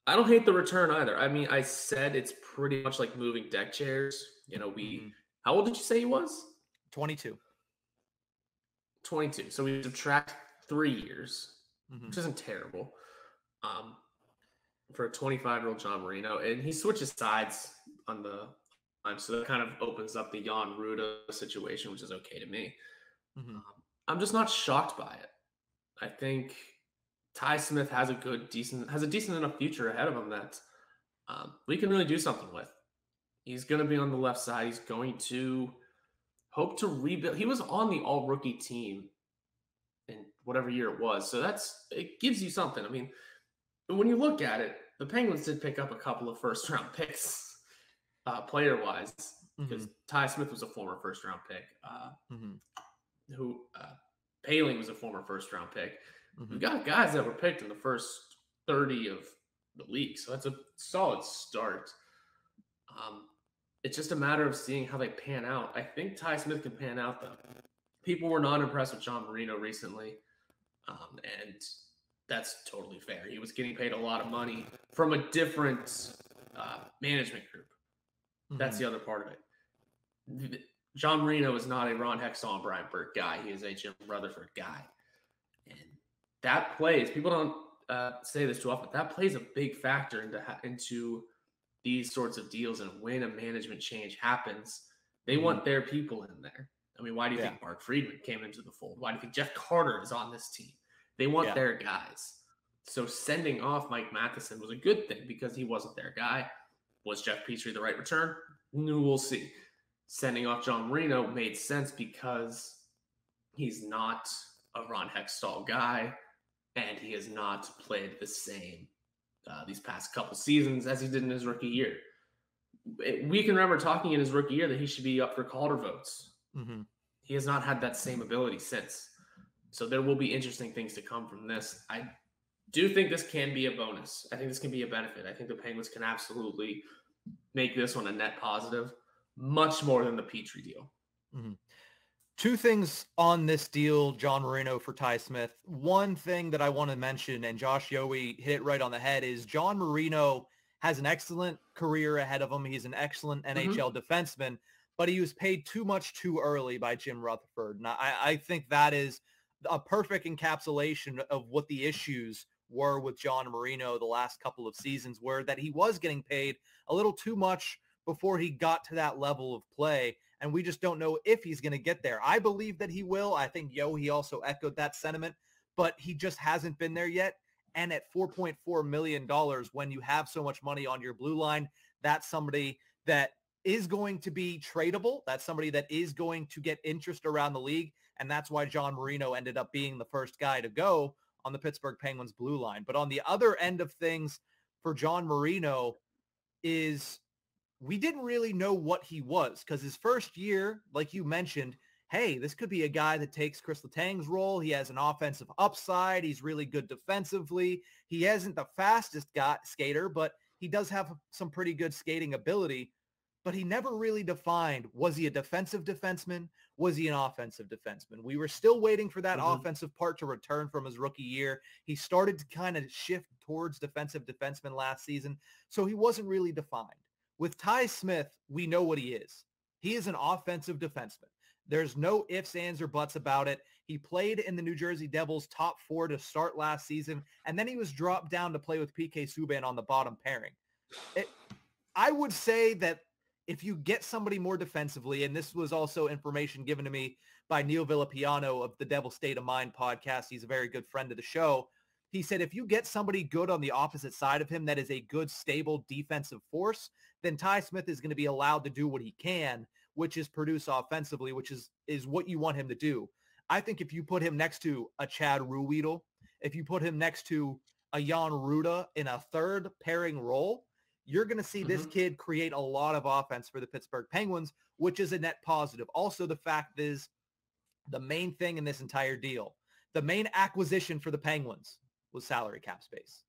I don't hate the return either. I mean, I said it's pretty much like moving deck chairs. Mhm. How old did you say he was? 22. 22. So we subtract 3 years, which Mhm. isn't terrible. Um, for a 25-year-old John Marino, and he switches sides on the time, so that kind of opens up the Jan Ruda situation, which is okay to me. Mhm. I'm just not shocked by it. I think Ty Smith has a decent enough future ahead of him that we can really do something with. He's going to be on the left side. He's going to hope to rebuild. He was on the all rookie team in whatever year it was, so it gives you something. I mean, when you look at it, the Penguins did pick up a couple of first round picks, player wise, because Mhm. Ty Smith was a former first round pick. Mhm. Who Paling was a former first round pick. We've Mhm. got guys that were picked in the first 30 of the league, so that's a solid start. Um, it's just a matter of seeing how they pan out. I think Ty Smith can pan out, though. People were not impressed with John Marino recently, and that's totally fair. He was getting paid a lot of money from a different management group. That's Mhm. the other part of it. John Marino is not a Ron Hextall and Brian Burke guy. He is a Jim Rutherford guy. And that plays, people don't say this too often, that plays a big factor into these sorts of deals. And when a management change happens, they Mhm. want their people in there. I mean, why do you Yeah. think Mark Friedman came into the fold? Why do you think Jeff Carter is on this team? They want Yeah. their guys. So sending off Mike Matheson was a good thing because he wasn't their guy. Was Jeff Petrie the right return? No, we'll see. Sending off John Marino made sense because he's not a Ron Hextall guy, and he has not played the same these past couple seasons as he did in his rookie year. We can remember talking in his rookie year that he should be up for Calder votes. Mhm. He has not had that same ability since. So there will be interesting things to come from this. I do think this can be a bonus. I think this can be a benefit. I think the Penguins can absolutely make this one a net positive, much more than the Petrie deal. Mhm. Two things on this deal, John Marino for Ty Smith. One thing that I want to mention, and Josh Yowie hit it right on the head, is John Marino has an excellent career ahead of him. He's an excellent NHL Mm-hmm. defenseman, but he was paid too much too early by Jim Rutherford. And I think that is a perfect encapsulation of what the issues were with John Marino the last couple of seasons, where that he was getting paid a little too much before he got to that level of play. And we just don't know if he's going to get there. I believe that he will. I think he also echoed that sentiment, but he just hasn't been there yet. And at $4.4 million, when you have so much money on your blue line, that's somebody that is going to be tradable. That's somebody that is going to get interest around the league. And that's why John Marino ended up being the first guy to go on the Pittsburgh Penguins blue line. But on the other end of things for John Marino is we didn't really know what he was because his first year, like you mentioned, hey, this could be a guy that takes Chris Letang's role. He has an offensive upside. He's really good defensively. He isn't the fastest skater, but he does have some pretty good skating ability. But he never really defined, was he a defensive defenseman? Was he an offensive defenseman? We were still waiting for that Mm-hmm. offensive part to return from his rookie year. He started to kind of shift towards defensive defenseman last season, so he wasn't really defined. With Ty Smith, we know what he is. He is an offensive defenseman. There's no ifs, ands, or buts about it. He played in the New Jersey Devils top four to start last season, and then he was dropped down to play with PK Subban on the bottom pairing. I would say that if you get somebody more defensively, and this was also information given to me by Neil Villapiano of the Devil State of Mind podcast. He's a very good friend of the show. He said, if you get somebody good on the opposite side of him that is a good, stable defensive force, then Ty Smith is going to be allowed to do what he can, which is produce offensively, which is what you want him to do. I think if you put him next to a Chad Ruhwedel, if you put him next to a Jan Ruda in a third pairing role, you're going to see this Mm-hmm. kid create a lot of offense for the Pittsburgh Penguins, which is a net positive. Also, the fact is the main thing in this entire deal, the main acquisition for the Penguins was salary cap space.